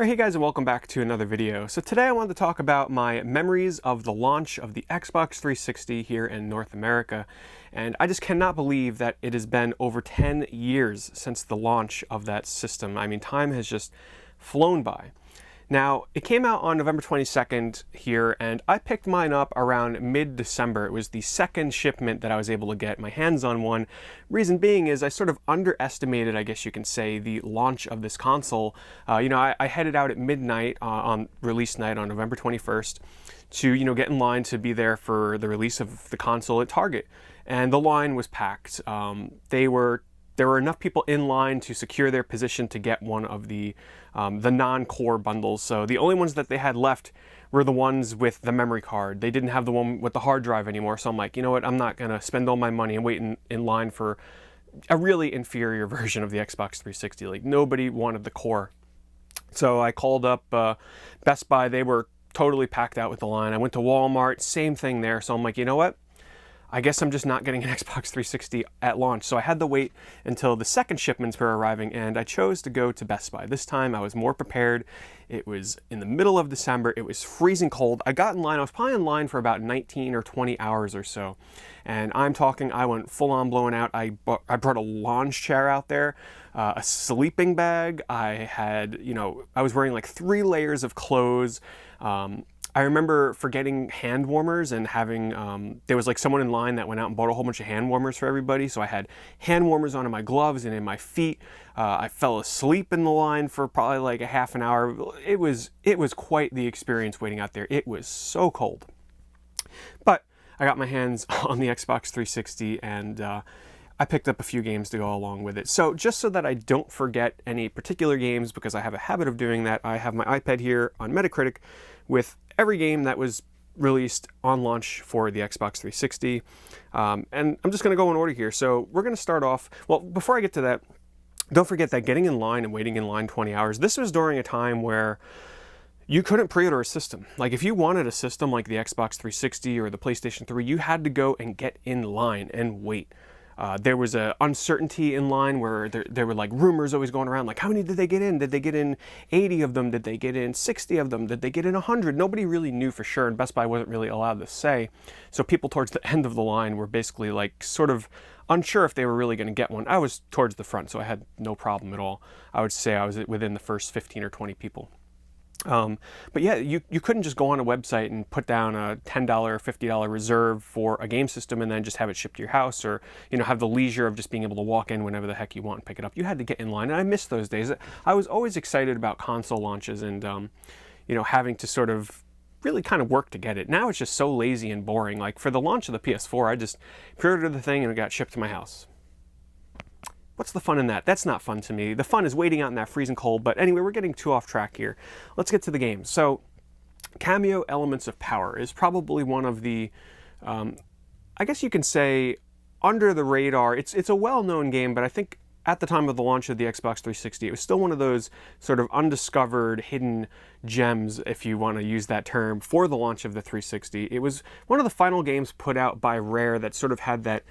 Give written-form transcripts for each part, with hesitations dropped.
Alright, hey guys, and welcome back to another video. So today I wanted to talk about my memories of the launch of the Xbox 360 here in North America. And I just cannot believe that it has been over 10 years since the launch of that system. I mean, time has just flown by. Now, it came out on November 22nd here, and I picked mine up around mid-December. It was the second shipment that I was able to get my hands on one. Reason being is I sort of underestimated, I guess you can say, the launch of this console. I headed out at midnight on release night on November 21st to, get in line to be there for the release of the console at Target. And the line was packed. There were enough people in line to secure their position to get one of the non-core bundles. So the only ones that they had left were the ones with the memory card. They didn't have the one with the hard drive anymore. So I'm like, you know what? I'm not going to spend all my money and wait in line for a really inferior version of the Xbox 360. Like, nobody wanted the core. So I called up Best Buy. They were totally packed out with the line. I went to Walmart. Same thing there. So I'm like, you know what? I guess I'm just not getting an Xbox 360 at launch. So I had to wait until the second shipments were arriving, and I chose to go to Best Buy. This time I was more prepared. It was in the middle of December. It was freezing cold. I got in line. I was probably in line for about 19 or 20 hours or so. And I'm talking, I went full on blowing out. I brought a lounge chair out there, a sleeping bag. I had, I was wearing like 3 layers of clothes. I remember forgetting hand warmers and having, there was like someone in line that went out and bought a whole bunch of hand warmers for everybody. So I had hand warmers on in my gloves and in my feet. I fell asleep in the line for probably like a half an hour. It was quite the experience waiting out there. It was so cold. But I got my hands on the Xbox 360 and I picked up a few games to go along with it. So just so that I don't forget any particular games, because I have a habit of doing that, I have my iPad here on Metacritic with every game that was released on launch for the Xbox 360. And I'm just going to go in order here. So we're going to start off, well, before I get to that, don't forget that getting in line and waiting in line 20 hours, this was during a time where you couldn't pre-order a system. Like, if you wanted a system like the Xbox 360 or the PlayStation 3, you had to go and get in line and wait. There was an uncertainty in line where there were like rumors always going around, like, how many did they get in? Did they get in 80 of them? Did they get in 60 of them? Did they get in 100? Nobody really knew for sure, and Best Buy wasn't really allowed to say. So people towards the end of the line were basically like sort of unsure if they were really going to get one. I was towards the front, so I had no problem at all. I would say I was within the first 15 or 20 people. But yeah, you couldn't just go on a website and put down a $10 or $50 reserve for a game system and then just have it shipped to your house, or, have the leisure of just being able to walk in whenever the heck you want and pick it up. You had to get in line, and I missed those days. I was always excited about console launches and, having to sort of really kind of work to get it. Now it's just so lazy and boring. Like, for the launch of the PS4, I just pre-ordered the thing and it got shipped to my house. What's the fun in that? That's not fun to me. The fun is waiting out in that freezing cold. But anyway, we're getting too off track here. Let's get to the game. So, Cameo Elements of Power is probably one of the, I guess you can say, under the radar. It's a well-known game, but I think at the time of the launch of the Xbox 360, it was still one of those sort of undiscovered, hidden gems, if you want to use that term, for the launch of the 360. It was one of the final games put out by Rare that sort of had that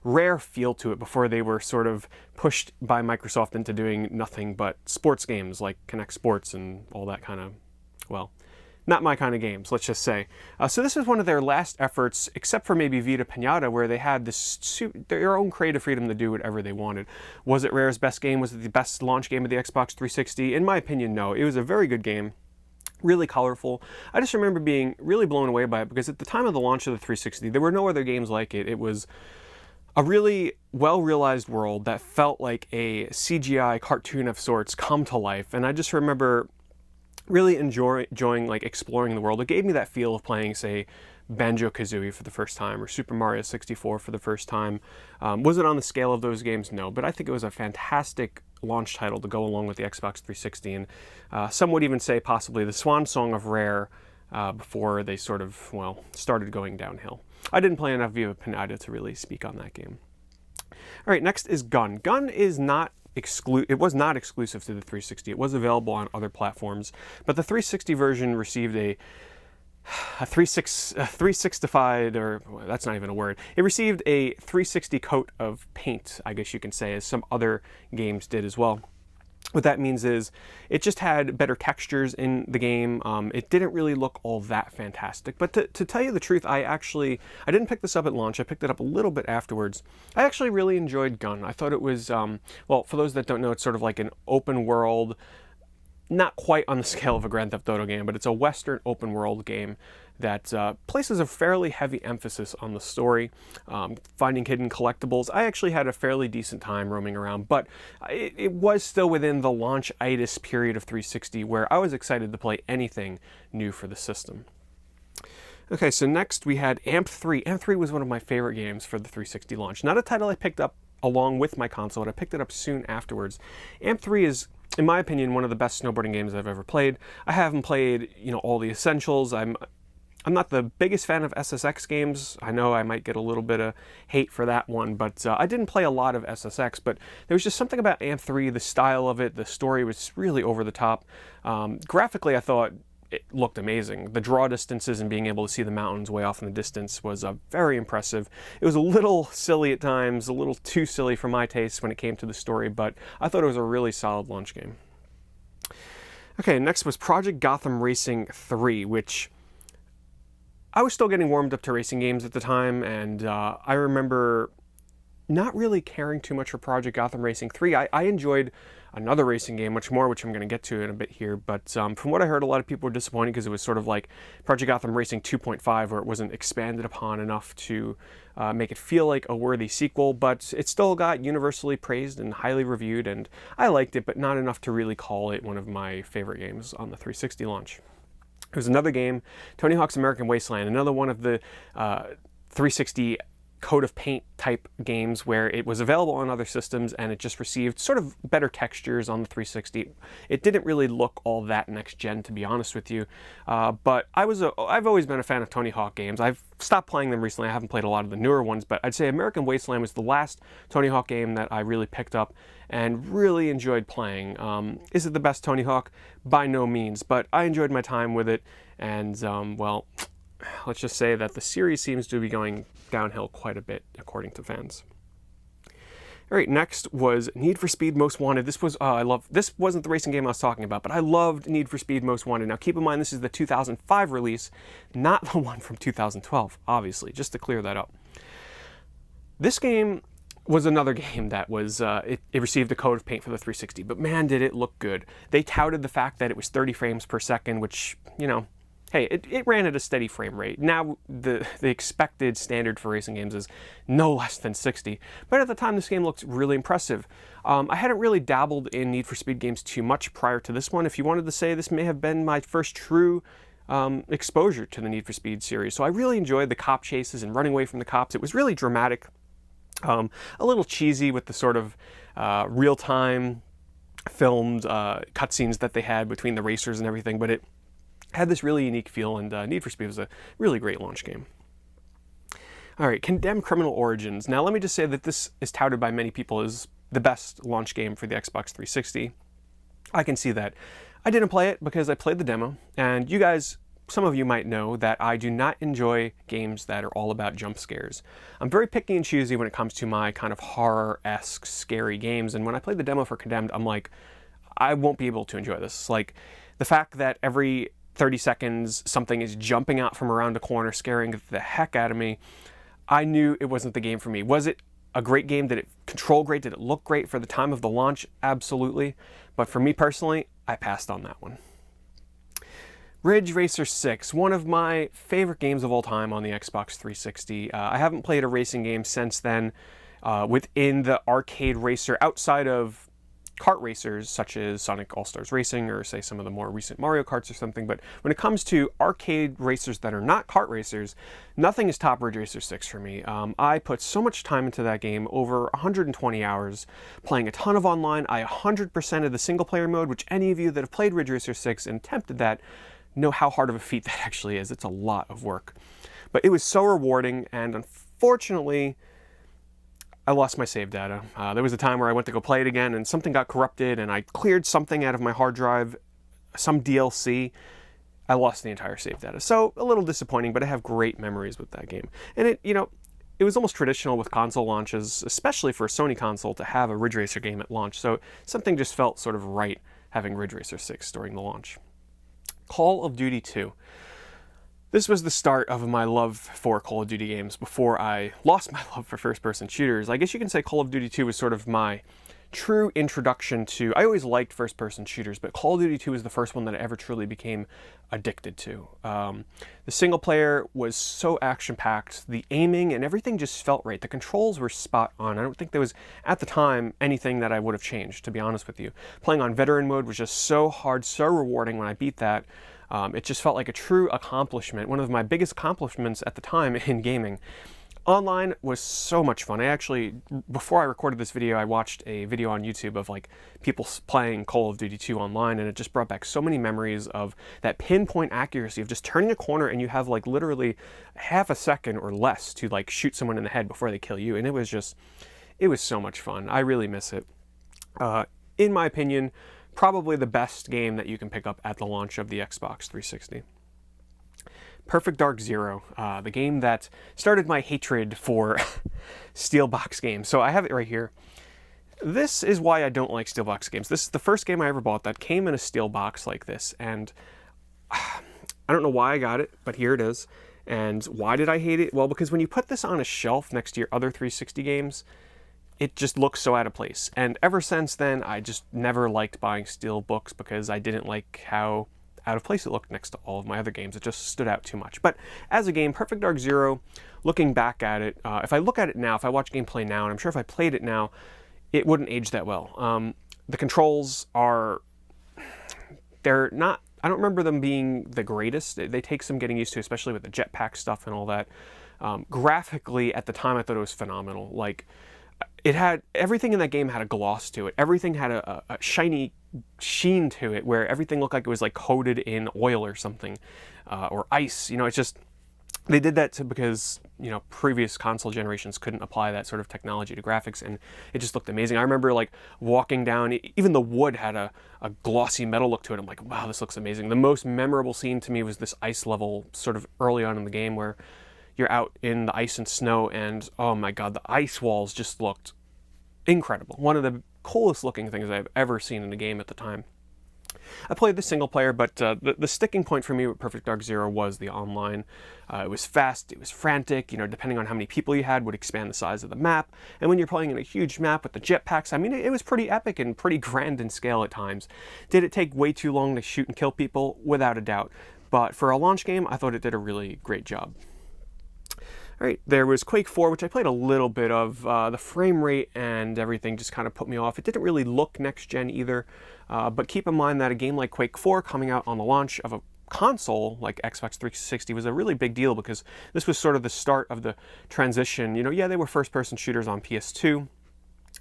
Rare feel to it before they were sort of pushed by Microsoft into doing nothing but sports games like Kinect Sports and all that kind of, well, not my kind of games, let's just say. So this was one of their last efforts, except for maybe Vita Pinata, where they had their own creative freedom to do whatever they wanted. Was it Rare's best game? Was it the best launch game of the Xbox 360? In my opinion, no. It was a very good game. Really colorful. I just remember being really blown away by it, because at the time of the launch of the 360, there were no other games like it. It was a really well-realized world that felt like a CGI cartoon of sorts come to life. And I just remember really enjoying like exploring the world. It gave me that feel of playing, say, Banjo-Kazooie for the first time, or Super Mario 64 for the first time. Was it on the scale of those games? No, but I think it was a fantastic launch title to go along with the Xbox 360. And some would even say possibly the swan song of Rare before they sort of, well, started going downhill. I didn't play enough Viva Pinata to really speak on that game. All right, next is Gun. Gun is not it was not exclusive to the 360. It was available on other platforms, but the 360 version received a 360-fied, or well, that's not even a word. It received a 360 coat of paint, I guess you can say, as some other games did as well. What that means is it just had better textures in the game. It didn't really look all that fantastic. But to tell you the truth, I didn't pick this up at launch. I picked it up a little bit afterwards. I actually really enjoyed Gun. I thought it was, well, for those that don't know, it's sort of like an open world, not quite on the scale of a Grand Theft Auto game, but it's a Western open world game that places a fairly heavy emphasis on the story, finding hidden collectibles. I actually had a fairly decent time roaming around, but it was still within the launch-itis period of 360 where I was excited to play anything new for the system. Okay, so next we had AMP3. AMP3 was one of my favorite games for the 360 launch. Not a title I picked up along with my console, but I picked it up soon afterwards. AMP3 is, in my opinion, one of the best snowboarding games I've ever played. I haven't played, all the essentials. I'm not the biggest fan of SSX games. I know I might get a little bit of hate for that one, but I didn't play a lot of SSX, but there was just something about AMP3, the style of it, the story was really over the top. Graphically, I thought it looked amazing. The draw distances and being able to see the mountains way off in the distance was very impressive. It was a little silly at times, a little too silly for my taste when it came to the story, but I thought it was a really solid launch game. Okay, next was Project Gotham Racing 3, which I was still getting warmed up to racing games at the time, and I remember not really caring too much for Project Gotham Racing 3. I enjoyed another racing game much more, which I'm going to get to in a bit here, but from what I heard, a lot of people were disappointed because it was sort of like Project Gotham Racing 2.5, where it wasn't expanded upon enough to make it feel like a worthy sequel, but it still got universally praised and highly reviewed, and I liked it, but not enough to really call it one of my favorite games on the 360 launch. It was another game, Tony Hawk's American Wasteland, another one of the 360 coat of paint type games where it was available on other systems and it just received sort of better textures on the 360. It didn't really look all that next gen, to be honest with you, but I've always been a fan of Tony Hawk games. I've stopped playing them recently. I haven't played a lot of the newer ones, but I'd say American Wasteland was the last Tony Hawk game that I really picked up and really enjoyed playing. Is it the best Tony Hawk? By no means, but I enjoyed my time with it, and well, let's just say that the series seems to be going downhill quite a bit, according to fans. All right, next was Need for Speed Most Wanted. This wasn't the racing game I was talking about, but I loved Need for Speed Most Wanted. Now, keep in mind, this is the 2005 release, not the one from 2012, obviously, just to clear that up. This game was another game that was, it received a coat of paint for the 360, but man, did it look good. They touted the fact that it was 30 frames per second, which, hey, it ran at a steady frame rate. Now, the expected standard for racing games is no less than 60. But at the time, this game looked really impressive. I hadn't really dabbled in Need for Speed games too much prior to this one. If you wanted to say, this may have been my first true exposure to the Need for Speed series. So I really enjoyed the cop chases and running away from the cops. It was really dramatic, a little cheesy with the sort of real-time filmed cutscenes that they had between the racers and everything, but it had this really unique feel, and Need for Speed was a really great launch game. All right, Condemned Criminal Origins. Now, let me just say that this is touted by many people as the best launch game for the Xbox 360. I can see that. I didn't play it because I played the demo, and you guys, some of you might know that I do not enjoy games that are all about jump scares. I'm very picky and choosy when it comes to my kind of horror-esque, scary games, and when I played the demo for Condemned, I'm like, I won't be able to enjoy this. Like, the fact that every 30 seconds something is jumping out from around a corner, scaring the heck out of me, I knew it wasn't the game for me. Was it a great game? Did it control great? Did it look great for the time of the launch? Absolutely. But for me personally, I passed on that one. Ridge Racer 6, one of my favorite games of all time on the Xbox 360. I haven't played a racing game since then within the arcade racer outside of kart racers such as Sonic All-Stars Racing or say some of the more recent Mario Karts or something, but when it comes to arcade racers that are not kart racers, nothing is top Ridge Racer 6 for me. I put so much time into that game, over 120 hours, playing a ton of online. I 100% of the single player mode, which any of you that have played Ridge Racer 6 and attempted that know how hard of a feat that actually is. It's a lot of work. But it was so rewarding, and unfortunately, I lost my save data. There was a time where I went to go play it again and something got corrupted and I cleared something out of my hard drive, some DLC. I lost the entire save data. So a little disappointing, but I have great memories with that game. And it, it was almost traditional with console launches, especially for a Sony console, to have a Ridge Racer game at launch. So something just felt sort of right having Ridge Racer 6 during the launch. Call of Duty 2. This was the start of my love for Call of Duty games before I lost my love for first-person shooters. I guess you can say Call of Duty 2 was sort of my true introduction to... I always liked first-person shooters, but Call of Duty 2 was the first one that I ever truly became addicted to. The single player was so action-packed, the aiming and everything just felt right. The controls were spot on. I don't think there was, at the time, anything that I would have changed, to be honest with you. Playing on veteran mode was just so hard, so rewarding when I beat that. It just felt like a true accomplishment, one of my biggest accomplishments at the time in gaming. Online was so much fun. I actually, before I recorded this video, I watched a video on YouTube of like people playing Call of Duty 2 online, and it just brought back so many memories of that pinpoint accuracy of just turning a corner and you have like literally half a second or less to like shoot someone in the head before they kill you. And it was so much fun. I really miss it. In my opinion, probably the best game that you can pick up at the launch of the Xbox 360. Perfect Dark Zero, the game that started my hatred for Steelbox games. So I have it right here. This is why I don't like Steelbox games. This is the first game I ever bought that came in a steel box like this, and I don't know why I got it, but here it is. And why did I hate it? Well, because when you put this on a shelf next to your other 360 games, it just looks so out of place. And ever since then, I just never liked buying steel books because I didn't like how out of place it looked next to all of my other games. It just stood out too much. But as a game, Perfect Dark Zero, looking back at it, if I look at it now, if I watch gameplay now, and I'm sure if I played it now, it wouldn't age that well. The controls are, they're not, I don't remember them being the greatest. They take some getting used to, especially with the jetpack stuff and all that. Graphically, at the time, I thought it was phenomenal. Like, it had, everything in that game had a gloss to it. Everything had a shiny sheen to it, where everything looked like it was like coated in oil or something, or ice. You know, it's just, they did that because, you know, previous console generations couldn't apply that sort of technology to graphics, and it just looked amazing. I remember like walking down, even the wood had a glossy metal look to it. I'm like, wow, this looks amazing. The most memorable scene to me was this ice level sort of early on in the game where you're out in the ice and snow, and oh my god, the ice walls just looked incredible. One of the coolest looking things I've ever seen in a game at the time. I played the single player, but the sticking point for me with Perfect Dark Zero was the online. It was fast, it was frantic, you know, depending on how many people you had would expand the size of the map. And when you're playing in a huge map with the jetpacks, I mean, it was pretty epic and pretty grand in scale at times. Did it take way too long to shoot and kill people? Without a doubt. But for a launch game, I thought it did a really great job. All right, there was Quake IV, which I played a little bit of. The frame rate and everything just kind of put me off. It didn't really look next-gen either, but keep in mind that a game like Quake IV coming out on the launch of a console like Xbox 360 was a really big deal, because this was sort of the start of the transition. You know, yeah, they were first-person shooters on PS2,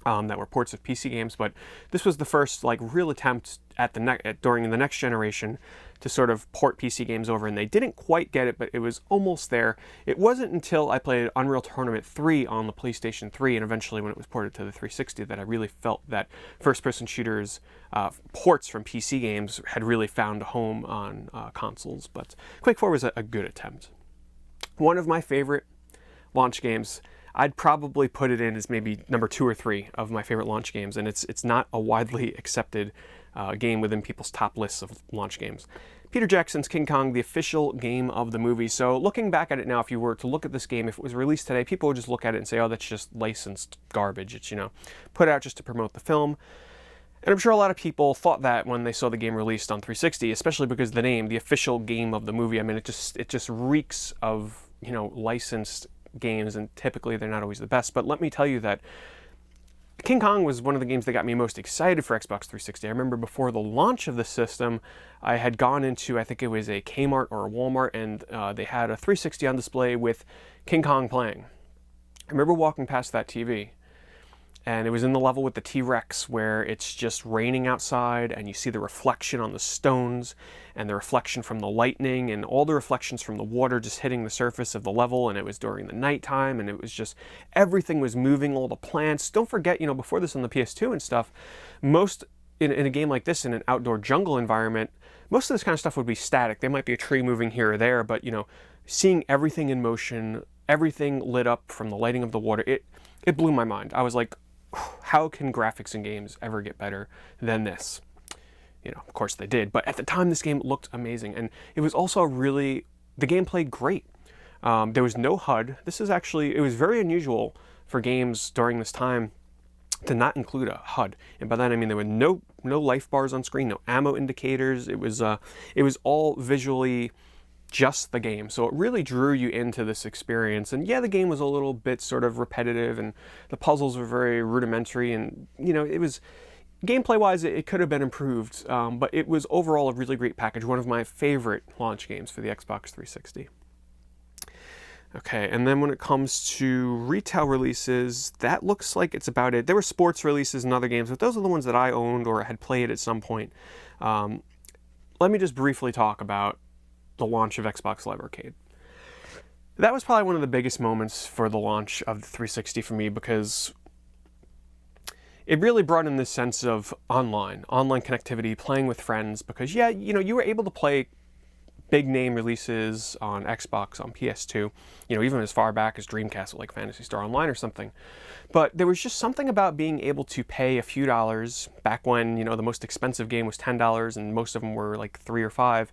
that were ports of PC games, but this was the first like real attempt at during the next generation to sort of port PC games over, and they didn't quite get it, but it was almost there. It wasn't until I played Unreal Tournament 3 on the PlayStation 3, and eventually when it was ported to the 360, that I really felt that first-person shooters ports from PC games had really found a home on consoles. But Quake IV was a good attempt. One of my favorite launch games, I'd probably put it in as maybe number 2 or 3 of my favorite launch games, and it's not a widely accepted game within people's top lists of launch games. Peter Jackson's King Kong, the official game of the movie. So looking back at it now, if you were to look at this game, if it was released today, people would just look at it and say, oh, that's just licensed garbage. It's, you know, put out just to promote the film. And I'm sure a lot of people thought that when they saw the game released on 360, especially because the name, the official game of the movie, I mean, it just reeks of, you know, licensed games, and typically they're not always the best. But let me tell you that King Kong was one of the games that got me most excited for Xbox 360. I remember before the launch of the system, I had gone into, I think it was a Kmart or a Walmart, and they had a 360 on display with King Kong playing. I remember walking past that TV, and it was in the level with the T-Rex where it's just raining outside, and you see the reflection on the stones, and the reflection from the lightning, and all the reflections from the water just hitting the surface of the level, and it was during the nighttime, and it was just, everything was moving, all the plants. Don't forget, you know, before this on the PS2 and stuff, most, in a game like this, in an outdoor jungle environment, most of this kind of stuff would be static. There might be a tree moving here or there, but, you know, seeing everything in motion, everything lit up from the lighting of the water. It blew my mind. I was like, how can graphics in games ever get better than this? You know, of course they did, but at the time this game looked amazing, and it was also the game played great. There was no HUD. It was very unusual for games during this time to not include a HUD. And by that I mean there were no life bars on screen, no ammo indicators. It was all visually just the game. So it really drew you into this experience. And yeah, the game was a little bit sort of repetitive, and the puzzles were very rudimentary, and you know, it was gameplay-wise, it could have been improved, but it was overall a really great package. One of my favorite launch games for the Xbox 360. Okay, and then when it comes to retail releases, that looks like it's about it. There were sports releases and other games, but those are the ones that I owned or had played at some point. Let me just briefly talk about the launch of Xbox Live Arcade. That was probably one of the biggest moments for the launch of the 360 for me, because it really brought in this sense of online connectivity, playing with friends, because yeah, you know, you were able to play big name releases on Xbox, on PS2, you know, even as far back as Dreamcast, like Phantasy Star Online or something. But there was just something about being able to pay a few dollars back when, you know, the most expensive game was $10 and most of them were like $3 or $5.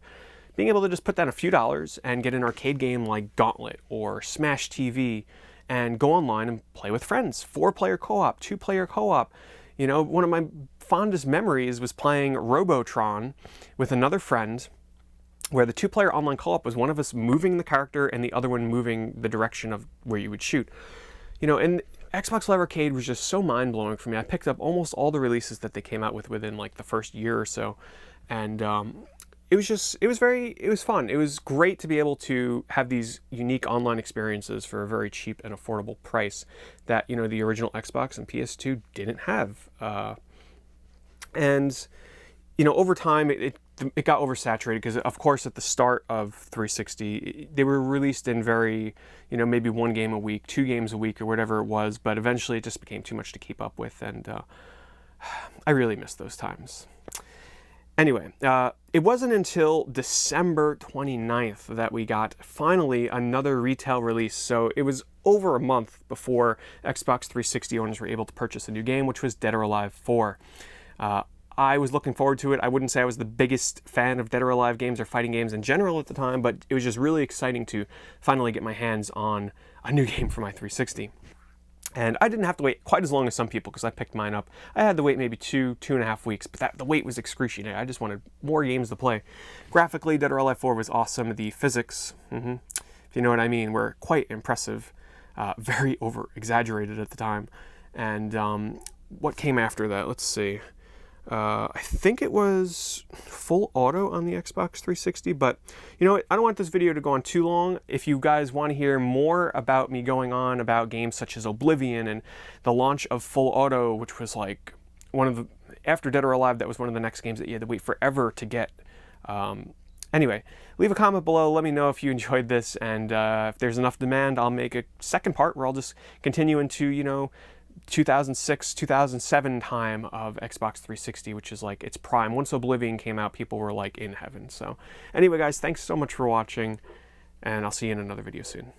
Being able to just put down a few dollars and get an arcade game like Gauntlet or Smash TV and go online and play with friends. 4-player co-op, 2-player co-op. You know, one of my fondest memories was playing Robotron with another friend, where the 2-player online co-op was one of us moving the character and the other one moving the direction of where you would shoot. You know, and Xbox Live Arcade was just so mind-blowing for me. I picked up almost all the releases that they came out with within like the first year or so. And it was fun. It was great to be able to have these unique online experiences for a very cheap and affordable price that, you know, the original Xbox and PS2 didn't have. And, you know, over time, it got oversaturated because, of course, at the start of 360, they were released in very, you know, maybe 1 game a week, 2 games a week, or whatever it was. But eventually, it just became too much to keep up with, and I really miss those times. Anyway, it wasn't until December 29th that we got, finally, another retail release. So it was over a month before Xbox 360 owners were able to purchase a new game, which was Dead or Alive 4. I was looking forward to it. I wouldn't say I was the biggest fan of Dead or Alive games or fighting games in general at the time, but it was just really exciting to finally get my hands on a new game for my 360. And I didn't have to wait quite as long as some people, because I picked mine up. I had to wait maybe 2.5 weeks, but the wait was excruciating. I just wanted more games to play. Graphically, Dead or Alive 4 was awesome. The physics, if you know what I mean, were quite impressive. Very over-exaggerated at the time. And what came after that? Let's see. I think it was full auto on the Xbox 360, but you know what? I don't want this video to go on too long. If you guys want to hear more about me going on about games such as Oblivion and the launch of full auto, which was like after Dead or Alive, that was one of the next games that you had to wait forever to get. Anyway, leave a comment below. Let me know if you enjoyed this, and if there's enough demand, I'll make a second part where I'll just continue into, you know, 2006, 2007 time of Xbox 360, which is like its prime. Once Oblivion came out, people were like in heaven. So anyway, guys, thanks so much for watching, and I'll see you in another video soon.